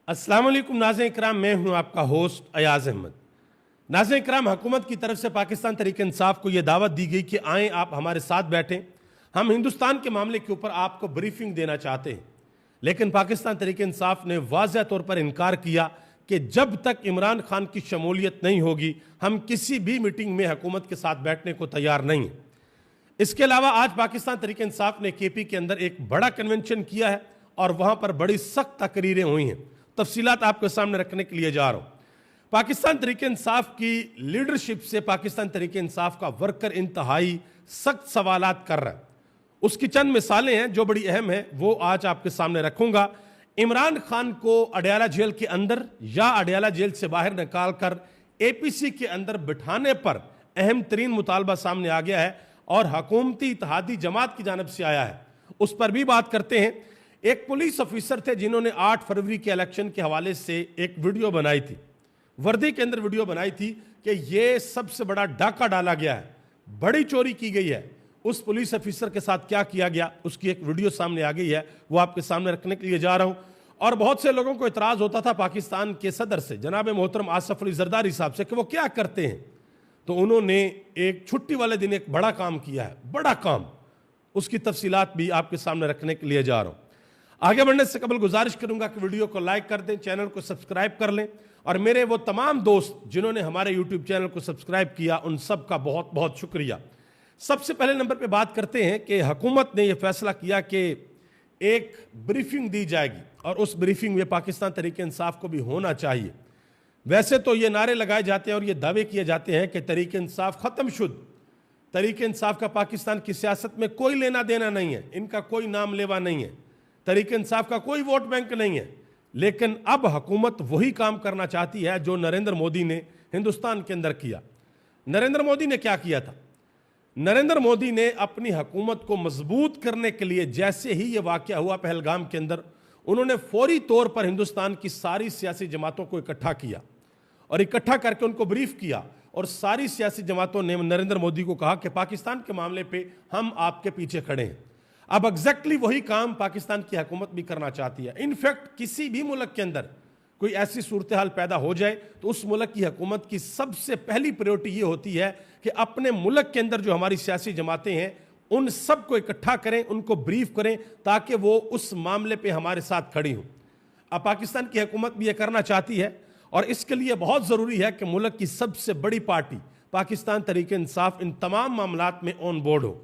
अस्सलाम वालेकुम नाज़रीन इकराम, मैं हूं आपका होस्ट अयाज अहमद। नाज़रीन इकराम, हुकूमत की तरफ से पाकिस्तान तहरीक इंसाफ को यह दावत दी गई कि आएँ आप हमारे साथ बैठें, हम हिंदुस्तान के मामले के ऊपर आपको ब्रीफिंग देना चाहते हैं। लेकिन पाकिस्तान तहरीक इंसाफ ने वाज़ह तौर पर इनकार किया कि जब तक इमरान खान की शमूलियत नहीं होगी हम किसी भी मीटिंग में हुकूमत के साथ बैठने को तैयार नहीं हैं। इसके अलावा आज पाकिस्तान तहरीक इंसाफ ने केपी के अंदर एक बड़ा कन्वेंशन किया है और वहां पर बड़ी सख्त तकरीरें हुई हैं। तफसीलात आपके सामने रखने के लिए जा रहा हूं। पाकिस्तान तहरीक इंसाफ की लीडरशिप से पाकिस्तान तहरीक इंसाफ का वर्कर इंतहाई सख्त सवालात कर रहा है। उसकी चंद मिसालें हैं जो बड़ी अहम है, वो आज आपके सामने रखूंगा। इमरान खान को अडयाला जेल के अंदर या अडयाला जेल से बाहर निकाल कर एपीसी के अंदर बिठाने पर अहम तरीन मुतालबा सामने आ गया है और हुकूमती इत्तेहादी जमात की जानिब से आया है। उस पर भी बात करते हैं। एक पुलिस ऑफिसर थे जिन्होंने 8 फरवरी के इलेक्शन के हवाले से एक वीडियो बनाई थी, वर्दी के अंदर वीडियो बनाई थी कि ये सबसे बड़ा डाका डाला गया है, बड़ी चोरी की गई है। उस पुलिस ऑफिसर के साथ क्या किया गया उसकी एक वीडियो सामने आ गई है, वो आपके सामने रखने के लिए जा रहा हूं। और बहुत से लोगों को इतराज होता था पाकिस्तान के सदर से, जनाब मोहतरम आसफ अली जरदारी साहब से, कि वो क्या करते हैं। तो उन्होंने एक छुट्टी वाले दिन एक बड़ा काम किया है, बड़ा काम, उसकी तफसीलात भी आपके सामने रखने के लिए जा रहा हूं। आगे बढ़ने से कबल गुजारिश करूंगा कि वीडियो को लाइक कर दें, चैनल को सब्सक्राइब कर लें और मेरे वो तमाम दोस्त जिन्होंने हमारे यूट्यूब चैनल को सब्सक्राइब किया उन सब का बहुत बहुत शुक्रिया। सबसे पहले नंबर पे बात करते हैं कि हुकूमत ने यह फैसला किया कि एक ब्रीफिंग दी जाएगी और उस ब्रीफिंग में पाकिस्तान तहरीक इंसाफ को भी होना चाहिए। वैसे तो ये नारे लगाए जाते हैं और ये दावे किए जाते हैं कि तहरीक इंसाफ खत्म शुद्ध, तहरीक इंसाफ का पाकिस्तान की सियासत में कोई लेना देना नहीं है, इनका कोई नाम लेवा नहीं है, तहरीक इंसाफ का कोई वोट बैंक नहीं है। लेकिन अब हुकूमत वही काम करना चाहती है जो नरेंद्र मोदी ने हिंदुस्तान के अंदर किया। नरेंद्र मोदी ने क्या किया था? नरेंद्र मोदी ने अपनी हुकूमत को मजबूत करने के लिए जैसे ही यह वाकया हुआ पहलगाम के अंदर, उन्होंने फौरी तौर पर हिंदुस्तान की सारी सियासी जमातों को इकट्ठा किया और इकट्ठा करके उनको ब्रीफ किया और सारी सियासी जमातों ने नरेंद्र मोदी को कहा कि पाकिस्तान के मामले पे हम आपके पीछे खड़े हैं। अब एग्जैक्टली वही काम पाकिस्तान की हुकूमत भी करना चाहती है। इनफैक्ट किसी भी मुल्क के अंदर कोई ऐसी सूरत हाल पैदा हो जाए तो उस मुल्क की हुकूमत की सबसे पहली प्रायोरिटी ये होती है कि अपने मुल्क के अंदर जो हमारी सियासी जमातें हैं उन सब को इकट्ठा करें, उनको ब्रीफ करें ताकि वो उस मामले पे हमारे साथ खड़ी हों। अब पाकिस्तान की हुकूमत भी ये करना चाहती है और इसके लिए बहुत ज़रूरी है कि मुल्क की सबसे बड़ी पार्टी पाकिस्तान तहरीक इंसाफ इन तमाम मामलात में ऑन बोर्ड हो।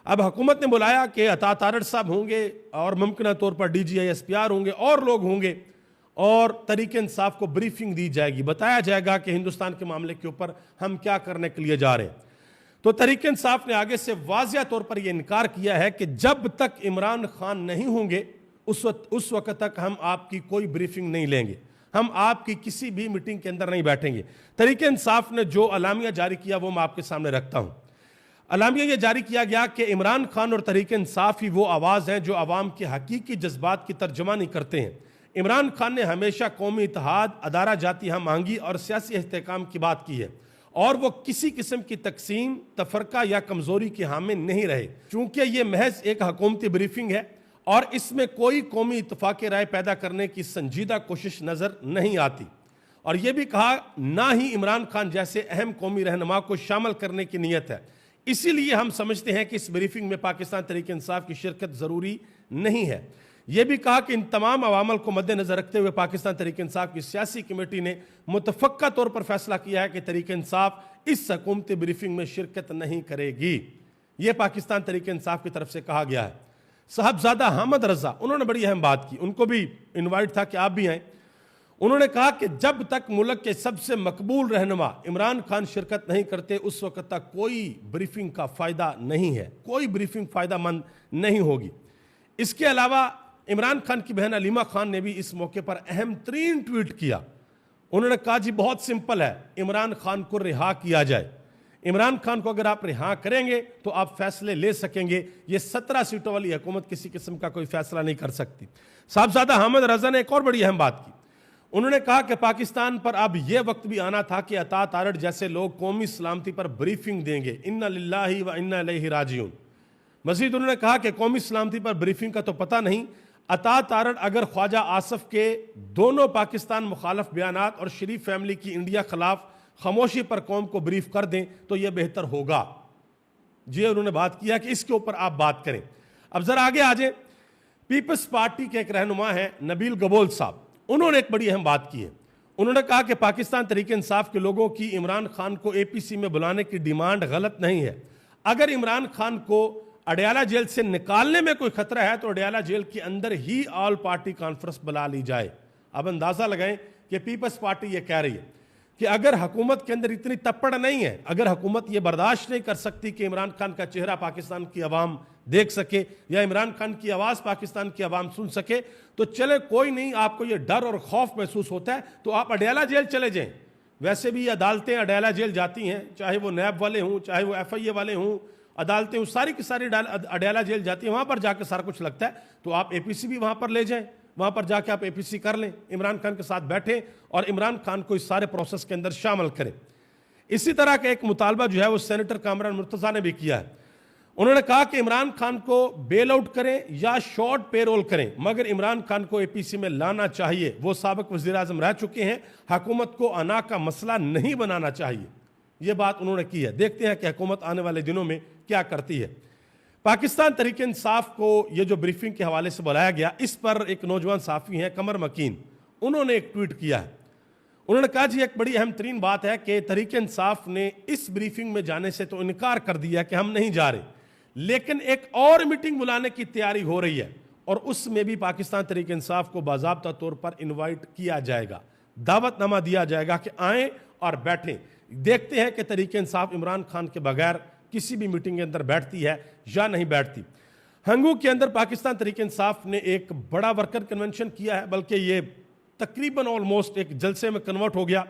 अब हुकूमत ने बुलाया कि अता तारड़ साहब होंगे और मुमकिन तौर पर DGI SPR होंगे और लोग होंगे और तहरीक इंसाफ को ब्रीफिंग दी जाएगी, बताया जाएगा कि हिंदुस्तान के मामले के ऊपर हम क्या करने के लिए जा रहे हैं। तो तहरीक इंसाफ ने आगे से वाज़िया तौर पर यह इनकार किया है कि जब तक इमरान खान नहीं होंगे उस वक्त तक हम आपकी कोई ब्रीफिंग नहीं लेंगे, हम आपकी किसी भी मीटिंग के अंदर नहीं बैठेंगे। तहरीक इंसाफ ने जो अलामिया जारी किया वो मैं आपके सामने रखता हूं। अलामिया यह जारी किया गया कि इमरान खान और तहरीक इंसाफ ही वो आवाज़ हैं जो आवाम के हकीकी जज्बात की तर्जमानी करते हैं। इमरान खान ने हमेशा कौमी इत्तेहाद, अदारा जाती हम आहंगी और सियासी इस्तेहकाम की बात की है और वो किसी किस्म की तकसीम, तफरका या कमजोरी के हामी नहीं रहे। चूंकि ये महज एक हुकूमती ब्रीफिंग है और इसमें कोई कौमी इत्तफाक राय पैदा करने की संजीदा कोशिश नजर नहीं आती। और यह भी कहा ना ही इमरान खान जैसे अहम कौमी रहनुमा को शामिल करने की नीयत है, इसीलिए हम समझते हैं कि इस ब्रीफिंग में पाकिस्तान तहरीक इंसाफ की शिरकत जरूरी नहीं है। यह भी कहा कि इन तमाम अवामल को मद्देनजर रखते हुए पाकिस्तान तहरीक इंसाफ की सियासी कमेटी ने मुतफक्का तौर पर फैसला किया है कि तहरीक इंसाफ इस हुकूमती ब्रीफिंग में शिरकत नहीं करेगी। यह पाकिस्तान तहरीक इंसाफ की तरफ से कहा गया है। साहबजादा हामिद रजा, उन्होंने बड़ी अहम बात की, उनको भी इनवाइट था कि आप भी आए। उन्होंने कहा कि जब तक मुल्क के सबसे मकबूल रहनुमा इमरान खान शिरकत नहीं करते उस वक्त तक कोई ब्रीफिंग का फायदा नहीं है, कोई ब्रीफिंग फायदा मंद नहीं होगी। इसके अलावा इमरान खान की बहन अलीमा खान ने भी इस मौके पर अहम तरीन ट्वीट किया। उन्होंने कहा जी बहुत सिंपल है, इमरान खान को रिहा किया जाए। इमरान खान को अगर आप रिहा करेंगे तो आप फैसले ले सकेंगे। ये 17 सीटों वाली हुकूमत किसी किस्म का कोई फैसला नहीं कर सकती। साहबजादा हामिद रजा ने एक और बड़ी अहम बात की। उन्होंने कहा कि पाकिस्तान पर अब यह वक्त भी आना था कि अता तारड़ जैसे लोग कौमी सलामती पर ब्रीफिंग देंगे। इन्ना लिल्लाहि व इन्ना इलैहि राजिऊन। मजीद उन्होंने कहा कि कौमी सलामती पर ब्रीफिंग का तो पता नहीं, अता तारड़ अगर ख्वाजा आसफ के दोनों पाकिस्तान मुखालफ बयानात और शरीफ फैमिली की इंडिया खिलाफ खामोशी पर कौम को ब्रीफ कर दें तो यह बेहतर होगा। जी उन्होंने बात किया कि इसके ऊपर आप बात करें। अब जरा आगे आ जाए, पीपल्स पार्टी के एक रहनुमा हैं नबील गबोल साहब, उन्होंने एक बड़ी अहम बात की है। उन्होंने कहा कि पाकिस्तान तहरीक इंसाफ के लोगों की इमरान खान को एपीसी में बुलाने की डिमांड गलत नहीं है। अगर इमरान खान को अडयाला जेल से निकालने में कोई खतरा है तो अडयाला जेल के अंदर ही ऑल पार्टी कॉन्फ्रेंस बुला ली जाए। अब अंदाजा लगाएं कि पीपल्स पार्टी ये कह रही है कि अगर हुकूमत के अंदर इतनी तप्पड़ नहीं है, अगर हुकूमत ये बर्दाश्त नहीं कर सकती कि इमरान खान का चेहरा पाकिस्तान की आवाम देख सके या इमरान खान की आवाज़ पाकिस्तान की आवाम सुन सके, तो चले कोई नहीं, आपको ये डर और खौफ महसूस होता है तो आप अडयाला जेल चले जाएं। वैसे भी अदालतें अडयाला जेल जाती हैं, चाहे वो नैब वाले हों, चाहे वो FIA वाले हों, अदालतें उस सारी की सारी अडयाला जेल जाती हैं, वहाँ पर जाकर सारा कुछ लगता है। तो आप APC भी वहाँ पर ले जाएं, वहाँ पर जाके आप APC कर लें, इमरान खान के साथ बैठें और इमरान खान को इस सारे प्रोसेस के अंदर शामिल करें। इसी तरह का एक मुतालबा जो है वो सेनेटर कामरान मुर्तज़ा ने भी किया है। उन्होंने कहा कि इमरान खान को बेल आउट करें या शॉर्ट पेरोल करें, मगर इमरान खान को APC में लाना चाहिए। वो साबिक वज़ीर आज़म रह चुके हैं, हुकूमत को अना का मसला नहीं बनाना चाहिए। ये बात उन्होंने की है। देखते हैं कि हुकूमत आने वाले दिनों में क्या करती है। पाकिस्तान तहरीक इंसाफ को ये जो ब्रीफिंग के हवाले से बुलाया गया, इस पर एक नौजवान साफ़ी हैं कमर मकीन, उन्होंने एक ट्वीट किया है। उन्होंने कहा जी एक बड़ी अहम तरीन बात है कि तहरीक इंसाफ ने इस ब्रीफिंग में जाने से तो इनकार कर दिया कि हम नहीं जा रहे, लेकिन एक और मीटिंग बुलाने की तैयारी हो रही है और उसमें भी पाकिस्तान तहरीक इंसाफ को बाज़ाब्ता तौर पर इन्वाइट किया जाएगा, दावतनामा दिया जाएगा कि आएँ और बैठें। देखते हैं कि तहरीक इंसाफ इमरान खान के बगैर किसी भी मीटिंग के अंदर बैठती है या नहीं बैठती। हंगू के अंदर पाकिस्तान तहरीक इंसाफ ने एक बड़ा वर्कर कन्वेंशन किया है, बल्कि ये तकरीबन ऑलमोस्ट एक जलसे में कन्वर्ट हो गया।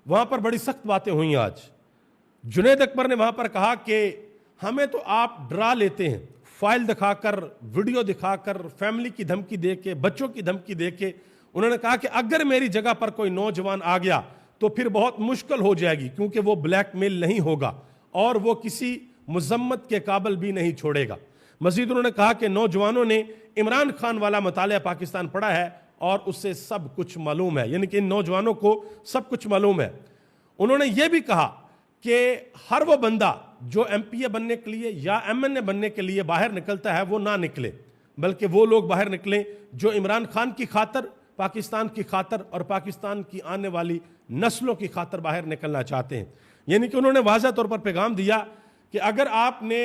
वहाँ पर बड़ी सख्त बातें हुई आज। जुनैद अकबर ने वहाँ पर कहा कि हमें तो आप डरा लेते हैं, फाइल दिखाकर, वीडियो दिखाकर, फैमिली की धमकी दे के, बच्चों की धमकी दे के। उन्होंने कहा कि अगर मेरी जगह पर कोई नौजवान आ गया तो फिर बहुत मुश्किल हो जाएगी, क्योंकि वो ब्लैकमेल नहीं होगा और वो किसी मुजम्मत के काबिल भी नहीं छोड़ेगा। मजीद उन्होंने कहा कि नौजवानों ने इमरान खान वाला मुतालिया पाकिस्तान पढ़ा है और उससे सब कुछ मालूम है, यानी कि इन नौजवानों को सब कुछ मालूम है। उन्होंने ये भी कहा कि हर वो बंदा जो MPA बनने के लिए या MNA बनने के लिए बाहर निकलता है वो ना निकले, बल्कि वो लोग बाहर निकलें जो इमरान खान की खातर, पाकिस्तान की खातर और पाकिस्तान की आने वाली नस्लों की खातर बाहर निकलना चाहते हैं। यानी कि उन्होंने वाज़ह तौर पर पैगाम दिया कि अगर आपने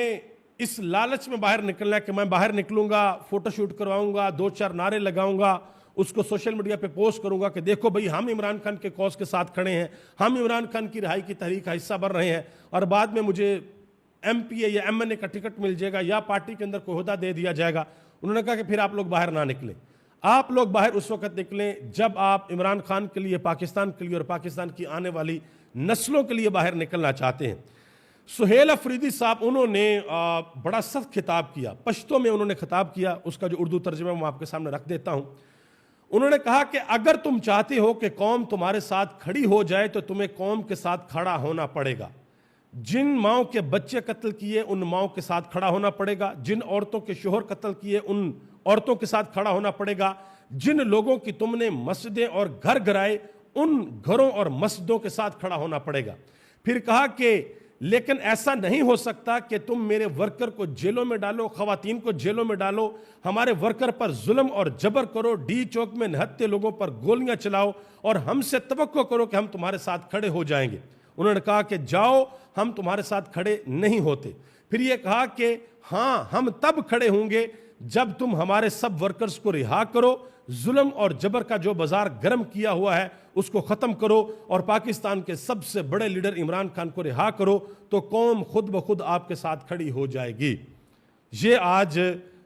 इस लालच में बाहर निकलना है कि मैं बाहर निकलूंगा, फोटोशूट करवाऊंगा, 2-4 नारे लगाऊंगा, उसको सोशल मीडिया पे पोस्ट करूंगा कि देखो भाई हम इमरान खान के कॉज के साथ खड़े हैं, हम इमरान खान की रिहाई की तहरीक का हिस्सा बन रहे हैं, और बाद में मुझे MPA या MNA का टिकट मिल जाएगा या पार्टी के अंदर कोई ओहदा दे दिया जाएगा। उन्होंने कहा कि फिर आप लोग बाहर ना निकलें। आप लोग बाहर उस वक्त निकलें जब आप इमरान खान के लिए, पाकिस्तान के लिए और पाकिस्तान की आने वाली नस्लों के लिए बाहर निकलना चाहते हैं। सुहेल अफरीदी साहब, उन्होंने बड़ा सख्त खिताब किया, पश्तो में उन्होंने खिताब किया, उसका जो उर्दू तर्जुमा मैं आपके सामने रख देता हूं। उन्होंने कहा कि अगर तुम चाहते हो कि कौम तुम्हारे साथ खड़ी हो जाए तो तुम्हें कौम के साथ खड़ा होना पड़ेगा। जिन माओं के बच्चे कत्ल किए उन माओं के साथ खड़ा होना पड़ेगा, जिन औरतों के शोहर कत्ल किए उन औरतों के साथ खड़ा होना पड़ेगा, जिन लोगों की तुमने मस्जिदें और घर गिराए उन घरों और मस्जिदों के साथ खड़ा होना पड़ेगा। फिर कहा कि लेकिन ऐसा नहीं हो सकता कि तुम मेरे वर्कर को जेलों में डालो, खवातीन को जेलों में डालो, हमारे वर्कर पर जुल्म और जबर करो, डी चौक में निहत्थे लोगों पर गोलियां चलाओ और हमसे तवक्को करो कि हम तुम्हारे साथ खड़े हो जाएंगे। उन्होंने कहा कि जाओ, हम तुम्हारे साथ खड़े नहीं होते। फिर यह कहा कि हाँ, हम तब खड़े होंगे जब तुम हमारे सब वर्कर्स को रिहा करो, जुल्म और जबर का जो बाजार गर्म किया हुआ है उसको ख़त्म करो और पाकिस्तान के सबसे बड़े लीडर इमरान खान को रिहा करो, तो कौम खुद ब खुद आपके साथ खड़ी हो जाएगी। ये आज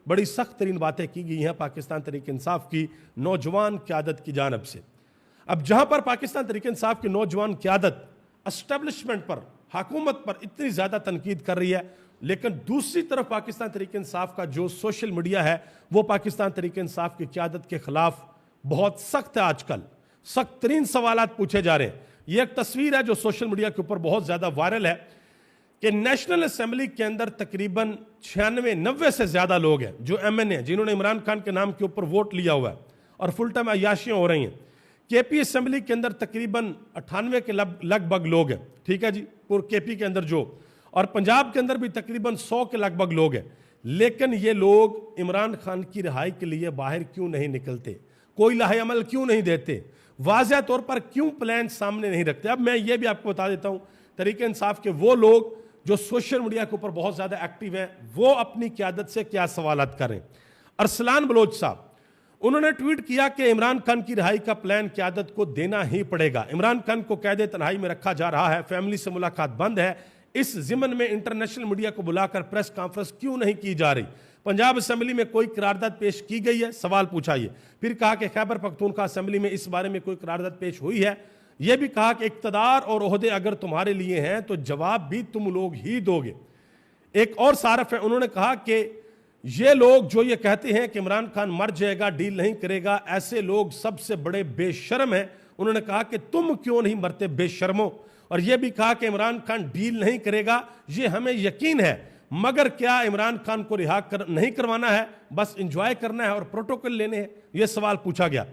बड़ी सख्त तरीन बातें की गई हैं पाकिस्तान तहरीक इंसाफ की नौजवान क़यादत की जानब से। अब जहाँ पर पाकिस्तान तहरीक इंसाफ की नौजवान क़यादत एस्टेब्लिशमेंट पर, हुकूमत पर इतनी ज़्यादा तनकीद कर रही है, लेकिन दूसरी तरफ पाकिस्तान तहरीक इंसाफ का जो सोशल मीडिया है वो पाकिस्तान तहरीक इंसाफ की क़यादत के खिलाफ बहुत सख्त है। आजकल सख्त तरीन सवालात पूछे जा रहे हैं। ये एक तस्वीर है जो सोशल मीडिया के ऊपर बहुत ज़्यादा वायरल है कि नेशनल असेंबली के अंदर तकरीबन 96-90 से ज्यादा लोग हैं जो MNA हैं, जिन्होंने इमरान खान के नाम के ऊपर वोट लिया हुआ है और फुल टाइम अय्याशियां हो रही हैं। KP असेंबली के अंदर तकरीबन 98 के लगभग लोग हैं, ठीक है जी, पूरे KP के अंदर जो, और पंजाब के अंदर भी तकरीबन 100 के लगभग लोग हैं। लेकिन ये लोग इमरान खान की रिहाई के लिए बाहर क्यों नहीं निकलते, कोई लाहे अमल क्यों नहीं देते, वाज़ेह तौर पर क्यों प्लान सामने नहीं रखते। अब मैं ये भी आपको बता देता हूं, तरीके इंसाफ के वो लोग जो सोशल मीडिया के ऊपर बहुत ज्यादा एक्टिव हैं, वो अपनी क़यादत से क्या सवालत करें। अरसलान बलोच साहब, उन्होंने ट्वीट किया कि इमरान खान की रिहाई का प्लान क़यादत को देना ही पड़ेगा। इमरान खान को कैद तन्हाई में रखा जा रहा है, फैमिली से मुलाकात बंद है, इस जिमन में इंटरनेशनल मीडिया को बुलाकर प्रेस कॉन्फ्रेंस क्यों नहीं की जा रही। पंजाब असेंबली में कोई करारदाद पेश की गई है, सवाल पूछा। ये फिर कहा कि खैबर पख्तूनख्वा असेंबली में इस बारे में कोई करारदाद पेश हुई है। यह भी कहा कि इक्तदार और ओहदे अगर तुम्हारे लिए हैं तो जवाब भी तुम लोग ही दोगे। एक और सारफ है, उन्होंने कहा कि ये लोग जो ये कहते हैं कि इमरान खान मर जाएगा, डील नहीं करेगा, ऐसे लोग सबसे बड़े बेशर्म हैं। उन्होंने कहा कि तुम क्यों नहीं मरते बेशर्मो। और यह भी कहा कि इमरान खान डील नहीं करेगा, ये हमें यकीन है, मगर क्या इमरान खान को रिहा नहीं करवाना है, बस इंजॉय करना है और प्रोटोकॉल लेने हैं, यह सवाल पूछा गया।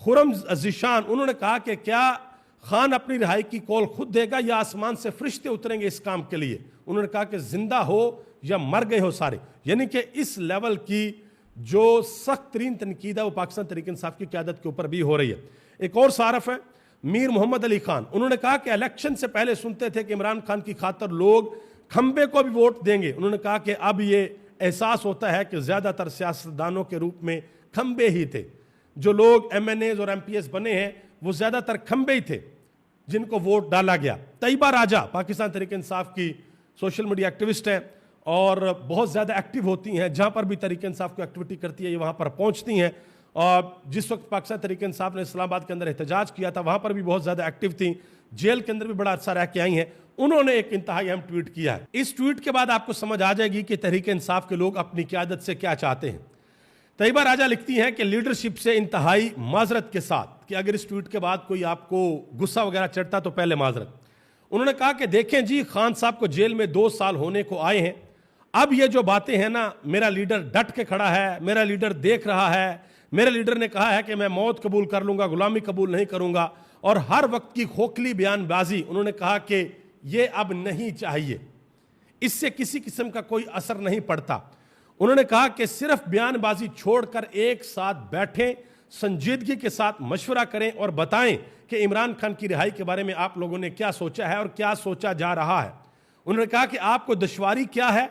खुरम जिशान, उन्होंने कहा कि क्या खान अपनी रिहाई की कॉल खुद देगा या आसमान से फरिश्ते उतरेंगे इस काम के लिए। उन्होंने कहा कि जिंदा हो या मर गए हो सारे, यानी कि इस लेवल की जो सख्त तरीन तनकीद है वो पाकिस्तान तहरीक इंसाफ की क़यादत के ऊपर भी हो रही है। एक और सारफ है मीर मोहम्मद अली खान, उन्होंने कहा कि इलेक्शन से पहले सुनते थे कि इमरान खान की खातर लोग खंबे को भी वोट देंगे। उन्होंने कहा कि अब ये एहसास होता है कि ज्यादातर सियासतदानों के रूप में खंबे ही थे, जो लोग MNAs और MPs बने हैं वो ज्यादातर खंबे ही थे जिनको वोट डाला गया। तैयबा राजा पाकिस्तान तहरीक इंसाफ की सोशल मीडिया एक्टिविस्ट हैं और बहुत ज़्यादा एक्टिव होती हैं, जहाँ पर भी तहरीक इंसाफ की एक्टिविटी करती है ये वहाँ पर पहुँचती हैं। और जिस वक्त पाकिस्तान तहरीक इंसाफ ने इस्लामाबाद के अंदर एहतजाज किया था वहाँ पर भी बहुत ज़्यादा एक्टिव थी, जेल के अंदर भी बड़ा अरसा रह के आई हैं। उन्होंने एक इंतहाई अहम ट्वीट किया है। इस ट्वीट के बाद आपको समझ आ जाएगी कि तहरीक इंसाफ के लोग अपनी क़यादत से क्या चाहते हैं। तैयबा राजा लिखती हैं कि लीडरशिप से इंतहाई माजरत के साथ, कि अगर इस ट्वीट के बाद कोई आपको गुस्सा वगैरह चढ़ता तो पहले माजरत। उन्होंने कहा कि देखें जी, खान साहब को जेल में 2 साल होने को आए हैं, अब ये जो बातें हैं ना, मेरा लीडर डट के खड़ा है, मेरा लीडर देख रहा है, मेरे लीडर ने कहा है कि मैं मौत कबूल कर लूंगा, गुलामी कबूल नहीं करूंगा, और हर वक्त की खोखली बयानबाजी, उन्होंने कहा कि ये अब नहीं चाहिए, इससे किसी किस्म का कोई असर नहीं पड़ता। उन्होंने कहा कि सिर्फ बयानबाजी छोड़कर एक साथ बैठें, संजीदगी के साथ मशवरा करें और बताएं कि इमरान खान की रिहाई के बारे में आप लोगों ने क्या सोचा है और क्या सोचा जा रहा है। उन्होंने कहा कि आपको दुश्वारी क्या है,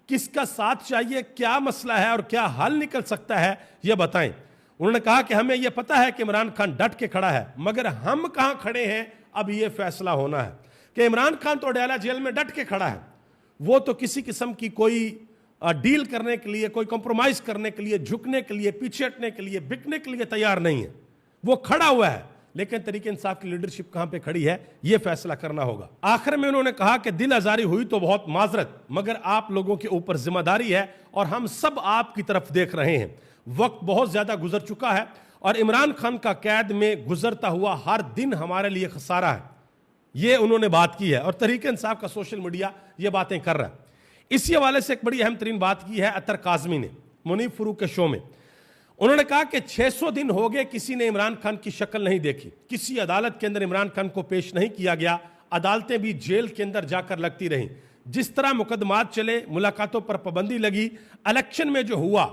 किसका साथ चाहिए, क्या मसला है और क्या हल निकल सकता है, यह बताएं। उन्होंने कहा कि हमें यह पता है कि इमरान खान डट के खड़ा है, मगर हम कहां खड़े हैं अब यह फैसला होना है। कि इमरान खान तो अडयाला जेल में डट के खड़ा है, वो तो किसी किस्म की कोई डील करने के लिए, कोई कॉम्प्रोमाइज करने के लिए, झुकने के लिए, पीछे हटने के लिए, बिकने के लिए तैयार नहीं है, वो खड़ा हुआ है। लेकिन तहरीक इंसाफ की लीडरशिप कहां पे खड़ी है, यह फैसला करना होगा। आखिर में उन्होंने कहा कि दिल आजारी हुई तो बहुत माजरत, मगर आप लोगों के ऊपर जिम्मेदारी है और हम सब आपकी तरफ देख रहे हैं। वक्त बहुत ज्यादा गुजर चुका है और इमरान खान का कैद में गुजरता हुआ हर दिन हमारे लिए खसारा है, ये उन्होंने बात की है। और तहरीक इंसाफ का सोशल मीडिया ये बातें कर रहा है। इसी हवाले से एक बड़ी अहम तरीन बात की है अतर काजमी ने मुनीब फरूक के शो में। उन्होंने कहा कि 600 दिन हो गए किसी ने इमरान खान की शक्ल नहीं देखी, किसी अदालत के अंदर इमरान खान को पेश नहीं किया गया, अदालतें भी जेल के अंदर जाकर लगती रहीं, जिस तरह मुकदमात चले, मुलाकातों पर पाबंदी लगी, इलेक्शन में जो हुआ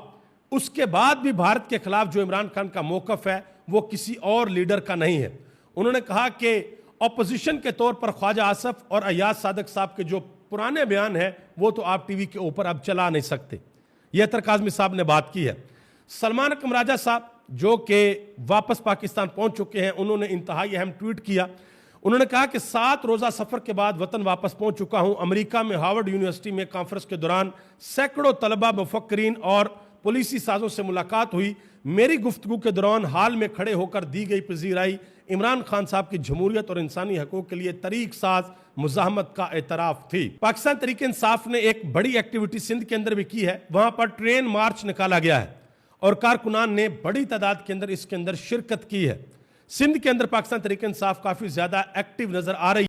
उसके बाद भी भारत के खिलाफ जो इमरान खान का मौकफ है वो किसी और लीडर का नहीं है। उन्होंने कहा कि अपोजिशन के तौर पर ख्वाजा आसफ और अयाज सादक साहब के जो पुराने बयान है वो तो आप टीवी के ऊपर अब चला नहीं सकते, यह अतर काज़मी साहब ने बात की है। सलमान अकरम राजा साहब जो कि वापस पाकिस्तान पहुंच चुके हैं, उन्होंने इंतहाई अहम ट्वीट किया। उन्होंने कहा कि 7 रोज़ा सफ़र के बाद वतन वापस पहुंच चुका हूं। अमेरिका में हार्वर्ड यूनिवर्सिटी में कॉन्फ्रेंस के दौरान सैकड़ों तलबा, मुफक्किरीन और पुलिसी साजों से मुलाकात हुई। मेरी गुफ्तगू के दौरान हाल में खड़े होकर दी गई पजीराई इमरान खान साहब की जमहूरियत और इंसानी हकूक़ के लिए तरीक साज मुजाहमत का एतराफ़ थी। पाकिस्तान तहरीक इंसाफ ने एक बड़ी एक्टिविटी सिंध के अंदर भी की है, वहां पर ट्रेन मार्च निकाला गया है और कारकुनान ने बड़ी तादाद के अंदर इसके अंदर शिरकत की है। सिंध के अंदर पाकिस्तान तहरीक इंसाफ काफ़ी ज़्यादा एक्टिव नज़र आ रही है।